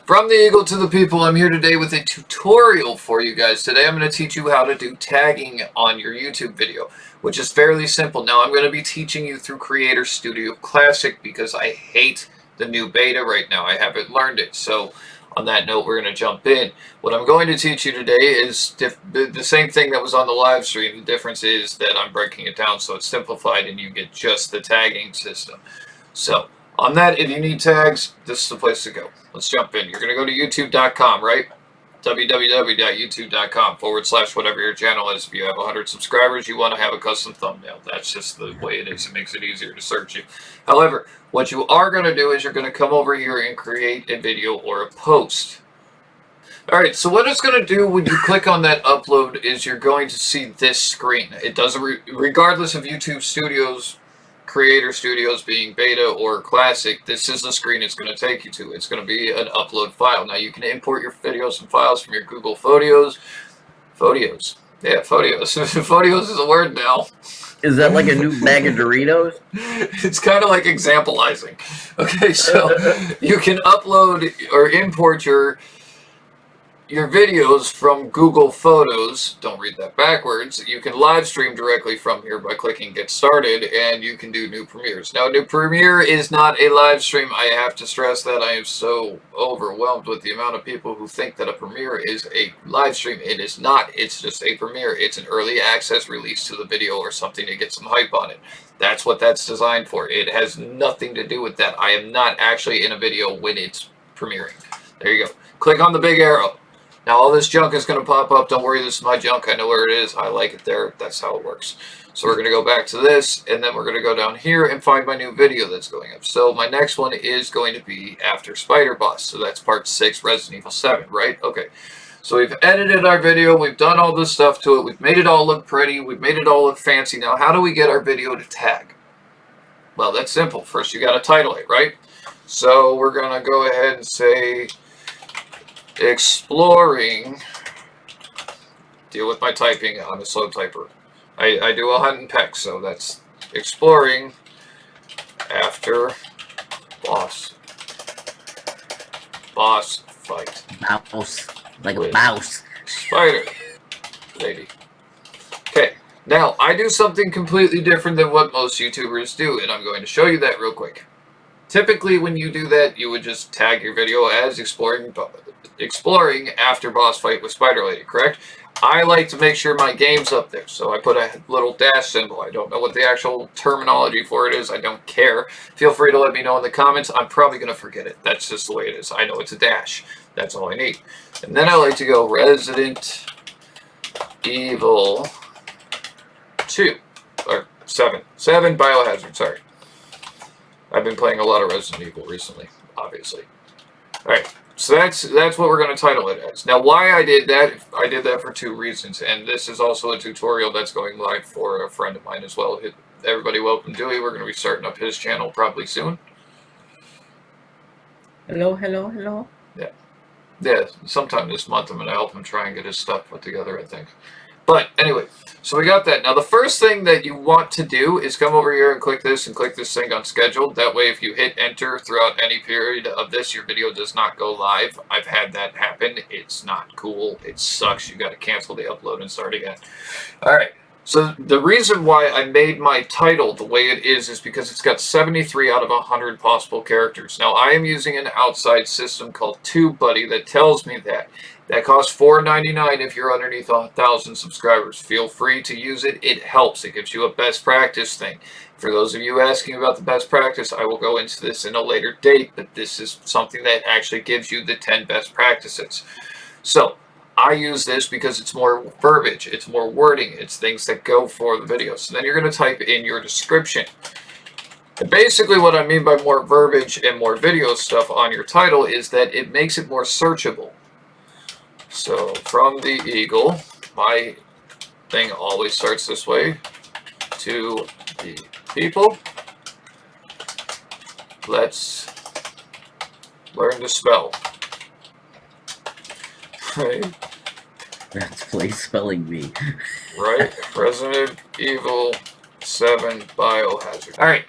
From the Eagle to the People, I'm here today with a tutorial for you guys. Today I'm going to teach you how to do tagging on your YouTube video, which is fairly simple. Now I'm going to be teaching you through Creator Studio Classic because I hate the new beta right now. I haven't learned it. So on that note, we're going to jump in. What I'm going to teach you today is the same thing that was on the live stream. The difference is that I'm breaking it down so it's simplified and you get just the tagging system. So on that, if you need tags, this is the place to go. Let's jump in. You're going to go to youtube.com, right? www.youtube.com/whatever your channel is. If you have 100 subscribers, you want to have a custom thumbnail. That's just the way it is. It makes it easier to search you. However, what you are going to do is you're going to come over here and create a video or a post. Alright, so what it's going to do when you click on that upload is you're going to see this screen. It doesn't, regardless of YouTube Studios, Creator Studios being beta or classic, this is the screen it's going to take you to. It's going to be an upload file. Now you can import your videos and files from your Google Photos. Yeah, Photos. Photos is a word now. Is that like a new bag of Doritos? It's kind of like examplizing. Okay, so you can upload or import your videos from Google Photos. Don't read that backwards. You can live stream directly from here by clicking Get Started, and you can do new premieres. Now, new premiere is not a live stream. I have to stress that. I am so overwhelmed with the amount of people who think that a premiere is a live stream. It is not. It's just a premiere. It's an early access release to the video or something to get some hype on it. That's what that's designed for. It has nothing to do with that. I am not actually in a video when it's premiering. There you go. Click on the big arrow. Now all this junk is going to pop up. Don't worry, this is my junk. I know where it is. I like it there. That's how it works. So we're going to go back to this, and then we're going to go down here and find my new video that's going up. So my next one is going to be after Spider Boss. So that's part 6, Resident Evil 7, right? Okay. So we've edited our video. We've done all this stuff to it. We've made it all look pretty. We've made it all look fancy. Now how do we get our video to tag? Well, that's simple. First you got to title it, right? So we're going to go ahead and say exploring. Deal with my typing. I'm a slow typer. I do a hunt and peck, so that's exploring after boss fight. Mouse. Like a mouse. Spider lady. Okay, now I do something completely different than what most YouTubers do, and I'm going to show you that real quick. Typically, when you do that, you would just tag your video as exploring after boss fight with Spider Lady, correct? I like to make sure my game's up there, so I put a little dash symbol. I don't know what the actual terminology for it is. I don't care. Feel free to let me know in the comments. I'm probably going to forget it. That's just the way it is. I know it's a dash. That's all I need. And then I like to go Resident Evil 2, or 7. 7 Biohazard, sorry. I've been playing a lot of Resident Evil recently, obviously. Alright, so that's what we're going to title it as. Now, why I did that for 2 reasons, and this is also a tutorial that's going live for a friend of mine as well. Everybody welcome Dewey. We're going to be starting up his channel probably soon. Hello, hello, hello. Yeah, sometime this month I'm going to help him try and get his stuff put together, I think. But anyway, so we got that. Now the first thing that you want to do is come over here and click this thing on scheduled. That way if you hit enter throughout any period of this, your video does not go live. I've had that happen. It's not cool. It sucks. You got to cancel the upload and start again. Alright, so the reason why I made my title the way it is because it's got 73 out of 100 possible characters. Now I am using an outside system called TubeBuddy that tells me that. That costs $4.99 if you're underneath 1,000 subscribers. Feel free to use it. It helps. It gives you a best practice thing. For those of you asking about the best practice, I will go into this in a later date, but this is something that actually gives you the 10 best practices. So, I use this because it's more verbiage, it's more wording, it's things that go for the video. So then you're going to type in your description. And basically what I mean by more verbiage and more video stuff on your title is that it makes it more searchable. So, from the Eagle, my thing always starts this way, to the people, let's learn to spell. Right? That's Play Spelling Bee. Right? Resident Evil 7 Biohazard. Alright.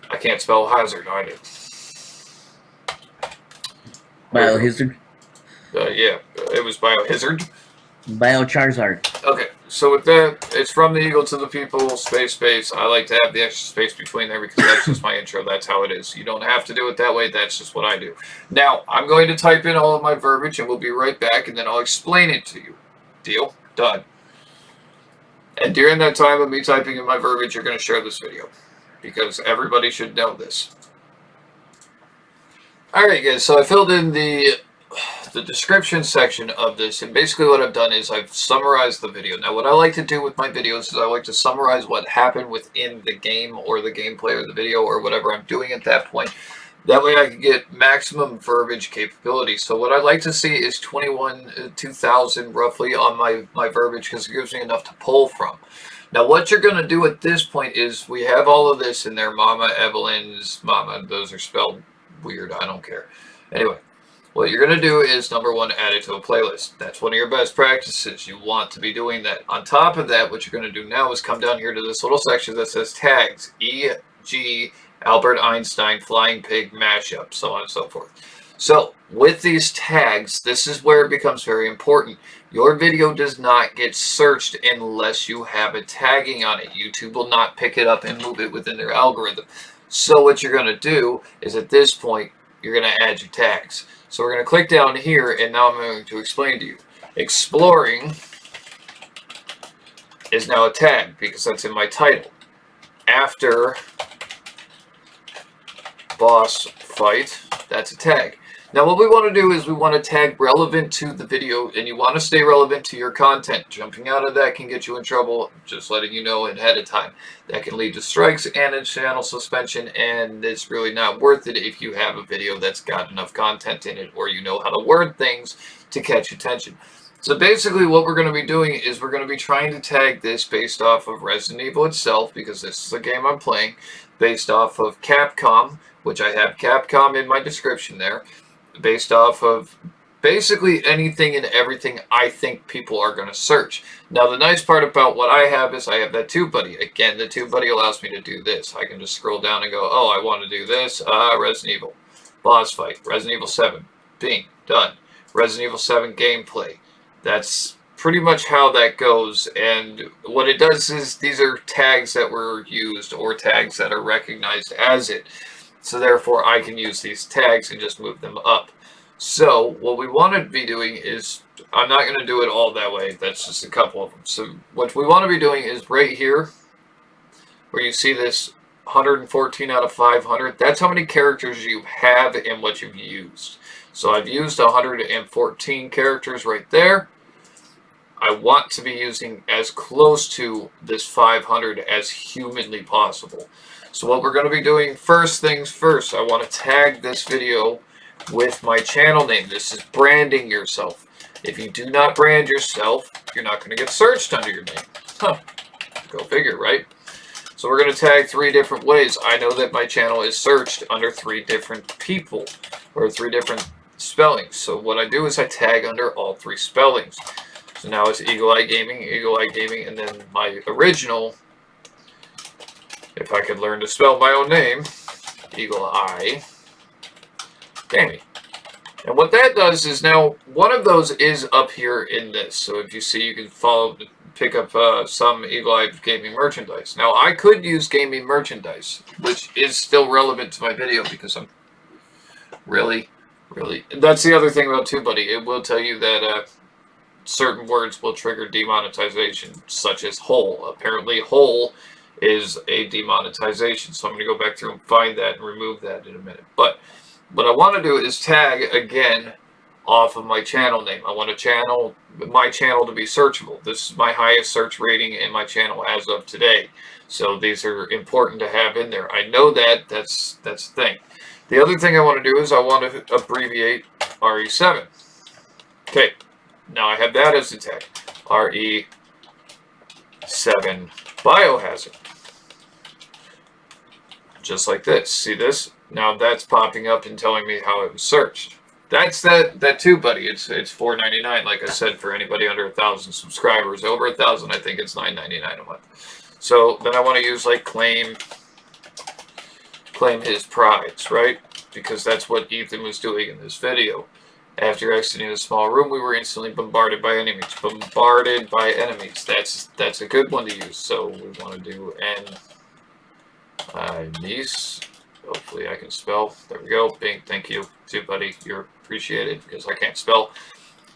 I can't spell hazard either. Biohazard. Yeah, it was Biohazard. Biocharizard. Okay, so with that, it's from the eagle to the people, space. I like to have the extra space between there because that's just my intro. That's how it is. You don't have to do it that way. That's just what I do. Now, I'm going to type in all of my verbiage, and we'll be right back, and then I'll explain it to you. Deal? Done. And during that time of me typing in my verbiage, you're going to share this video because everybody should know this. Alright guys, so I filled in the description section of this, and basically what I've done is I've summarized the video. Now what I like to do with my videos is I like to summarize what happened within the game or the gameplay or the video or whatever I'm doing at that point. That way I can get maximum verbiage capability. So what I'd like to see is 2,000 roughly on my verbiage because it gives me enough to pull from. Now what you're going to do at this point is we have all of this in there. Mama, Evelyn's, Mama, those are spelled weird. I don't care. Anyway, what you're going to do is, number one, add it to a playlist. That's one of your best practices. You want to be doing that. On top of that, what you're going to do now is come down here to this little section that says tags. E.g. Albert Einstein, Flying Pig, Mashup, so on and so forth. So, with these tags, this is where it becomes very important. Your video does not get searched unless you have a tagging on it. YouTube will not pick it up and move it within their algorithm. So what you're going to do is at this point, you're going to add your tags. So we're going to click down here, and now I'm going to explain to you. Exploring is now a tag because that's in my title. After boss fight, that's a tag. Now what we want to do is we want to tag relevant to the video, and you want to stay relevant to your content. Jumping out of that can get you in trouble, just letting you know ahead of time. That can lead to strikes and a channel suspension, and it's really not worth it if you have a video that's got enough content in it or you know how to word things to catch attention. So basically what we're going to be doing is we're going to be trying to tag this based off of Resident Evil itself, because this is the game I'm playing, based off of Capcom, which I have Capcom in my description there, based off of basically anything and everything I think people are going to search. Now the nice part about what I have is I have that TubeBuddy. Again, the TubeBuddy allows me to do this. I can just scroll down and go, oh, I want to do this, Resident Evil, boss fight, Resident Evil 7, bing, done. Resident Evil 7 gameplay. That's pretty much how that goes, and what it does is these are tags that were used or tags that are recognized as it. So therefore I can use these tags and just move them up. So what we want to be doing is, I'm not going to do it all that way, that's just a couple of them. So what we want to be doing is right here, where you see this 114 out of 500, that's how many characters you have and what you've used. So I've used 114 characters right there. I want to be using as close to this 500 as humanly possible. So what we're going to be doing, first things first, I want to tag this video with my channel name. This is branding yourself. If you do not brand yourself, you're not going to get searched under your name. Huh. Go figure, right? So we're going to tag 3 different ways. I know that my channel is searched under 3 different people, or 3 different spellings. So what I do is I tag under all 3 spellings. So now it's Eagle Eye Gaming, and then my original, if I could learn to spell my own name, Eagle Eye Gaming. And what that does is now one of those is up here in this. So if you see, you can pick up some Eagle Eye Gaming merchandise. Now I could use gaming merchandise, which is still relevant to my video because I'm really, that's the other thing about TubeBuddy. It will tell you that certain words will trigger demonetization, such as whole. Apparently whole is a demonetization, so I'm going to go back through and find that and remove that in a minute. But what I want to do is tag again off of my channel name. I want my channel to be searchable. This is my highest search rating in my channel as of today, so these are important to have in there. I know that that's the thing. The other thing I want to do is I want to abbreviate RE7. Okay, now I have that as a tag. RE7 Biohazard. Just like this. See this? Now that's popping up and telling me how it was searched. That's that TubeBuddy. It's $4.99, like I said, for anybody under 1,000 subscribers. Over 1,000, I think it's $9.99 a month. So then I want to use like claim his prize, right? because that's what Ethan was doing in this video. After exiting the small room, we were instantly bombarded by enemies. Bombarded by enemies. That's a good one to use. So we want to do niece. Hopefully I can spell. There we go. Bing, thank you too, buddy. You're appreciated because I can't spell.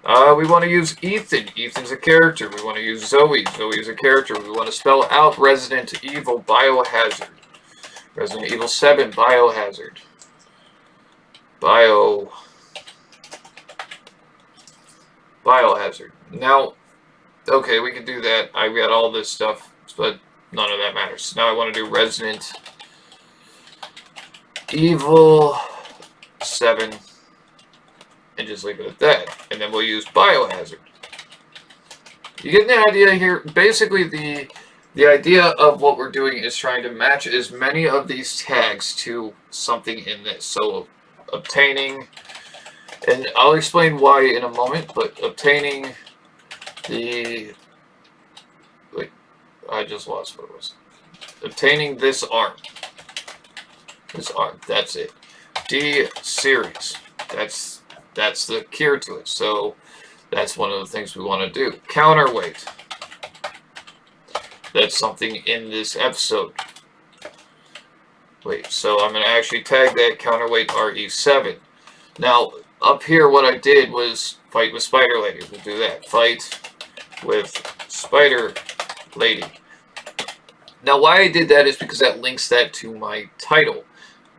We want to use Ethan. Ethan's a character. We want to use Zoe. Zoe is a character. We want to spell out Resident Evil Biohazard. Resident Evil 7 Biohazard. Biohazard. Now, okay, we can do that. I got all this stuff, but none of that matters. Now I want to do Resident Evil 7 and just leave it at that. And then we'll use Biohazard. You get the idea here? Basically, the idea of what we're doing is trying to match as many of these tags to something in this. So, obtaining, and I'll explain why in a moment, but obtaining the, wait, I just lost what it was. Obtaining this arm. This arm, that's it. D-series, that's the cure to it. So that's one of the things we want to do. Counterweight. That's something in this episode. Wait, so I'm going to actually tag that counterweight RE7. Now, up here what I did was fight with Spider Lady. We'll do that. Fight with Spider Lady. Now, why I did that is because that links that to my title.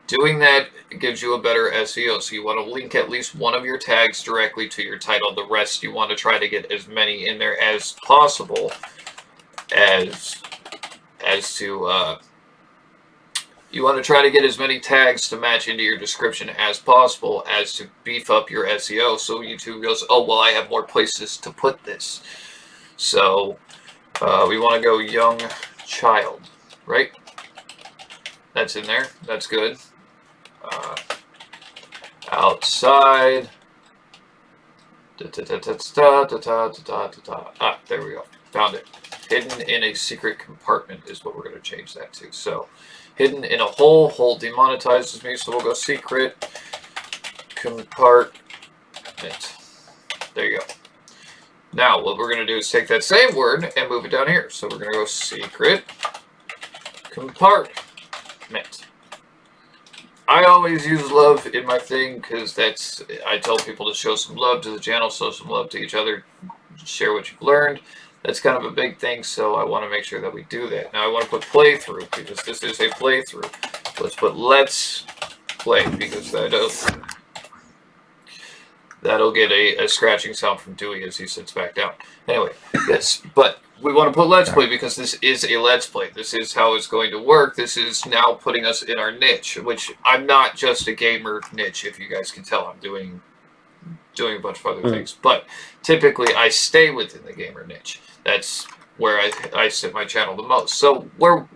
Doing that gives you a better SEO. So you want to link at least one of your tags directly to your title. The rest you want to try to get as many in there as possible as to you want to try to get as many tags to match into your description as possible as to beef up your SEO. So YouTube goes, oh, well, I have more places to put this. So we want to go young child, right? That's in there. That's good. Outside. Ah, there we go. Found it. Hidden in a secret compartment is what we're going to change that to. So, hidden in a hole. Hole demonetizes me, so we'll go secret compartment. There you go. Now, what we're going to do is take that same word and move it down here. So, we're going to go secret compartment. I always use love in my thing because I tell people to show some love to the channel, show some love to each other, share what you've learned. That's kind of a big thing, so I want to make sure that we do that. Now I want to put playthrough because this is a playthrough. Let's put let's play because that'll get a scratching sound from Dewey as he sits back down. Anyway, yes, but we want to put let's play because this is a let's play. This is how it's going to work. This is now putting us in our niche, which I'm not just a gamer niche, if you guys can tell. I'm doing a bunch of other things, but typically I stay within the gamer niche. That's where I sit my channel the most. So what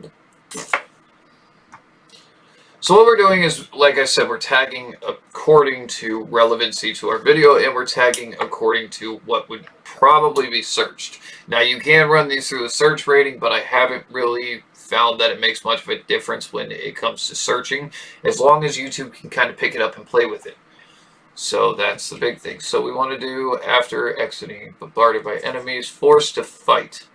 we're doing is, like I said, we're tagging according to relevancy to our video, and we're tagging according to what would probably be searched. Now, you can run these through a search rating, but I haven't really found that it makes much of a difference when it comes to searching, as long as YouTube can kind of pick it up and play with it. So that's the big thing. So we want to do, after exiting bombarded by enemies, forced to fight.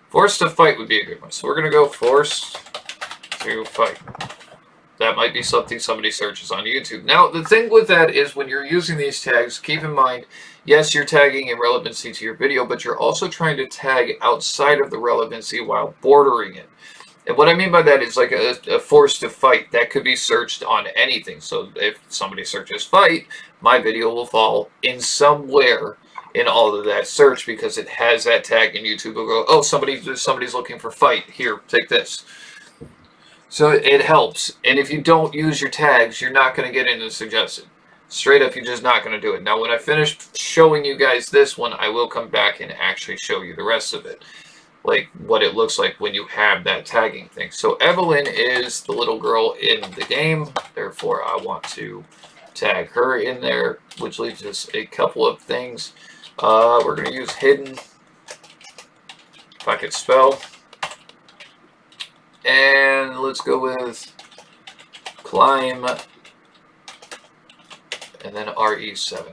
Forced to fight would be a good one. So we're going to go forced to fight. That might be something somebody searches on YouTube. Now, the thing with that is when you're using these tags, keep in mind, yes, you're tagging in relevancy to your video, but you're also trying to tag outside of the relevancy while bordering it. And what I mean by that is like a force to fight. That could be searched on anything. So if somebody searches fight, my video will fall in somewhere in all of that search because it has that tag, and YouTube will go, oh, somebody's looking for fight. Here, take this. So it helps. And if you don't use your tags, you're not going to get into suggested. Straight up, you're just not going to do it. Now, when I finish showing you guys this one, I will come back and actually show you the rest of it. Like what it looks like when you have that tagging thing. So Evelyn is the little girl in the game. Therefore, I want to tag her in there, which leaves us a couple of things. We're going to use hidden. If I could spell. And let's go with climb and then RE7.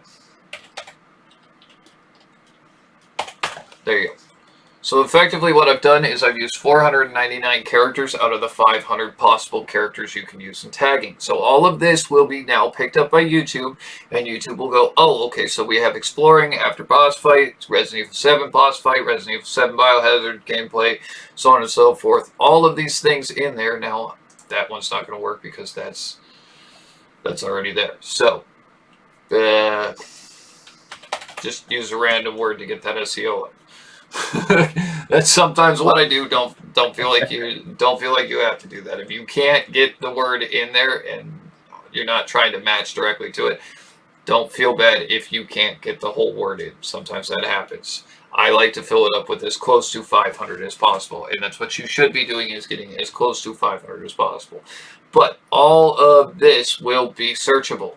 There you go. So effectively what I've done is I've used 499 characters out of the 500 possible characters you can use in tagging. So all of this will be now picked up by YouTube, and YouTube will go, oh, okay, so we have exploring after boss fight, Resident Evil 7 boss fight, Resident Evil 7 biohazard gameplay, so on and so forth. All of these things in there. Now, that one's not going to work because that's already there. So, just use a random word to get that SEO up. That's sometimes what I do. Don't feel like you have to do that. If you can't get the word in there and you're not trying to match directly to it, don't feel bad if you can't get the whole word in. Sometimes that happens. I like to fill it up with as close to 500 as possible, and that's what you should be doing, is getting as close to 500 as possible. But all of this will be searchable.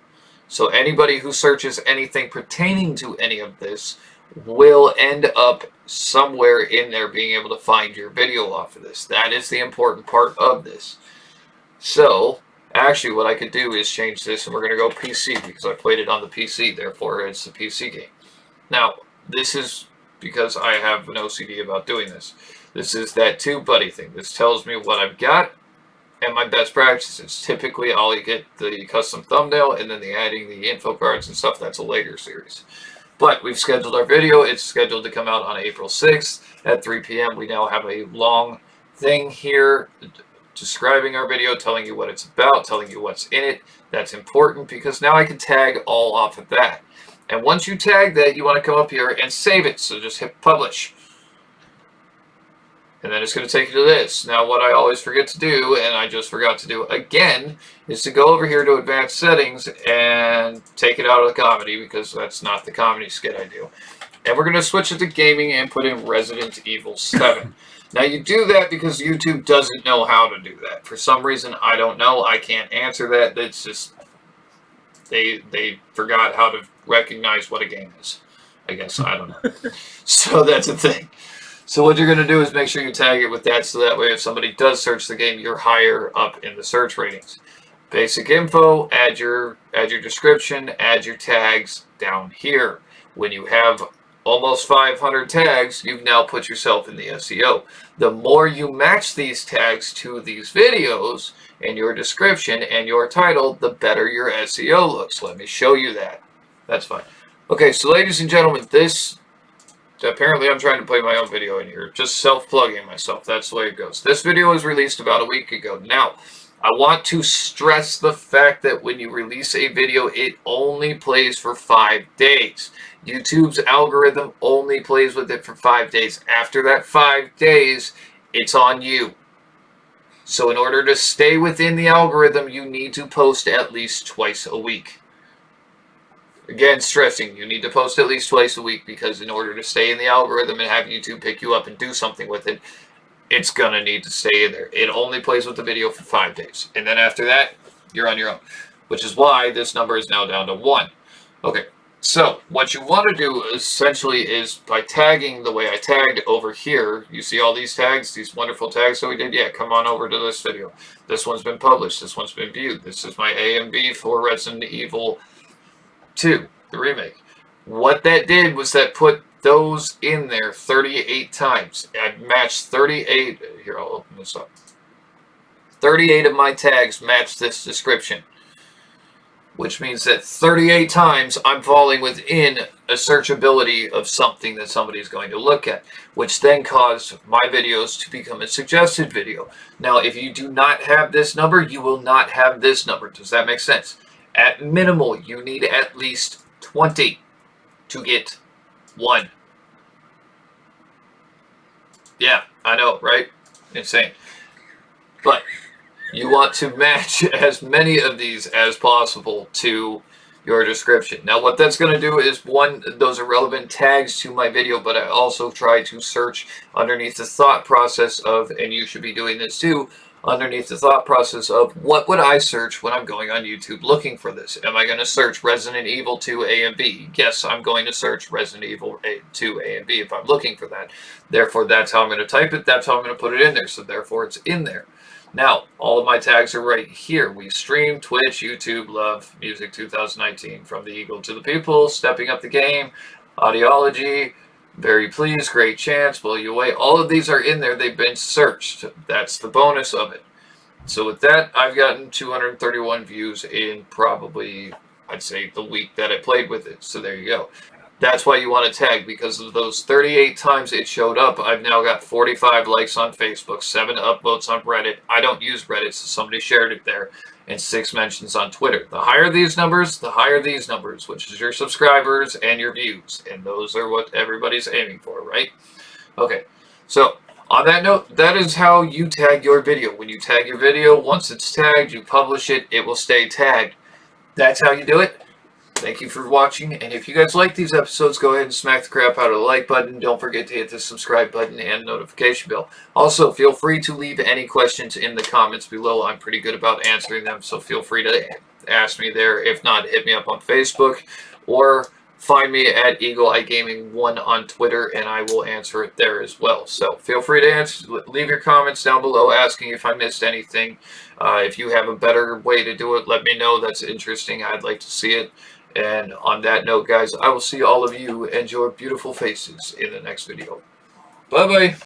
So anybody who searches anything pertaining to any of this will end up somewhere in there being able to find your video off of this. That is the important part of this. So, actually what I could do is change this, and we're going to go PC because I played it on the PC, therefore it's the PC game. Now, this is because I have an OCD about doing this. This is that TubeBuddy thing. This tells me what I've got and my best practices. Typically, I'll get the custom thumbnail, and then the adding the info cards and stuff, that's a later series. But we've scheduled our video. It's scheduled to come out on April 6th at 3 p.m. We now have a long thing here describing our video, telling you what it's about, telling you what's in it. That's important because now I can tag all off of that. And once you tag that, you want to come up here and save it. So just hit publish. And then it's going to take you to this. Now, what I always forget to do, and I just forgot to do again, is to go over here to advanced settings and take it out of the comedy, because that's not the comedy skit I do. And we're going to switch it to gaming and put in Resident Evil 7. Now, you do that because YouTube doesn't know how to do that. For some reason, I don't know. I can't answer that. It's just, they forgot how to recognize what a game is. I guess, I don't know. So that's a thing. So what you're going to do is make sure you tag it with that, so that way if somebody does search the game, you're higher up in the search ratings. Basic info, add your description, add your tags down here. When you have almost 500 tags, you've now put yourself in the SEO. The more you match these tags to these videos and your description and your title, the better your SEO looks. Let me show you that. That's fine. Okay, so ladies and gentlemen, apparently I'm trying to play my own video in here, just self-plugging myself. That's the way it goes. This video was released about a week ago. Now, I want to stress the fact that when you release a video, it only plays for 5 days. YouTube's algorithm only plays with it for 5 days. After that 5 days, it's on you. So in order to stay within the algorithm, you need to post at least twice a week. Again, stressing, you need to post at least twice a week, because in order to stay in the algorithm and have YouTube pick you up and do something with it, it's going to need to stay in there. It only plays with the video for 5 days. And then after that, you're on your own. Which is why this number is now down to 1. Okay, so what you want to do essentially is by tagging the way I tagged over here. You see all these tags, these wonderful tags that we did? Yeah, come on over to this video. This one's been published. This one's been viewed. This is my A and B for Resident Evil 2, the remake. What that did was that put those in there 38 times. I matched 38. Here, I'll open this up. 38 of my tags match this description, which means that 38 times I'm falling within a searchability of something that somebody's going to look at, which then caused my videos to become a suggested video. Now, if you do not have this number, you will not have this number. Does that make sense? At minimal, you need at least 20 to get 1. Yeah, I know, right? Insane. But you want to match as many of these as possible to your description. Now, what that's going to do is, one, those are relevant tags to my video, but I also try to search underneath the thought process of, and you should be doing this too, underneath the thought process of what would I search when I'm going on YouTube looking for this? Am I going to search Resident Evil 2 A and B? Yes, I'm going to search Resident Evil 2 A and B if I'm looking for that. Therefore, that's how I'm going to type it. That's how I'm going to put it in there. So therefore, it's in there. Now, all of my tags are right here. We stream, Twitch, YouTube, Love, Music 2019, From the Eagle to the People, Stepping Up the Game, Audiology, Very Pleased, Great Chance, Blow You Away. All of these are in there. They've been searched. That's the bonus of it. So with that, I've gotten 231 views in probably, I'd say, the week that I played with it. So there you go. That's why you want to tag, because of those 38 times it showed up. I've now got 45 likes on Facebook, 7 upvotes on Reddit. I don't use Reddit, so somebody shared it there, and 6 mentions on Twitter. The higher these numbers, the higher these numbers, which is your subscribers and your views. And those are what everybody's aiming for, right? Okay, so on that note, that is how you tag your video. When you tag your video, once it's tagged, you publish it, it will stay tagged. That's how you do it. Thank you for watching, and if you guys like these episodes, go ahead and smack the crap out of the like button. Don't forget to hit the subscribe button and notification bell. Also, feel free to leave any questions in the comments below. I'm pretty good about answering them, so feel free to ask me there. If not, hit me up on Facebook, or find me at Eagle Eye Gaming 1 on Twitter, and I will answer it there as well. So feel free to leave your comments down below asking if I missed anything. If you have a better way to do it, let me know. That's interesting. I'd like to see it. And on that note, guys, I will see all of you and your beautiful faces in the next video. Bye-bye.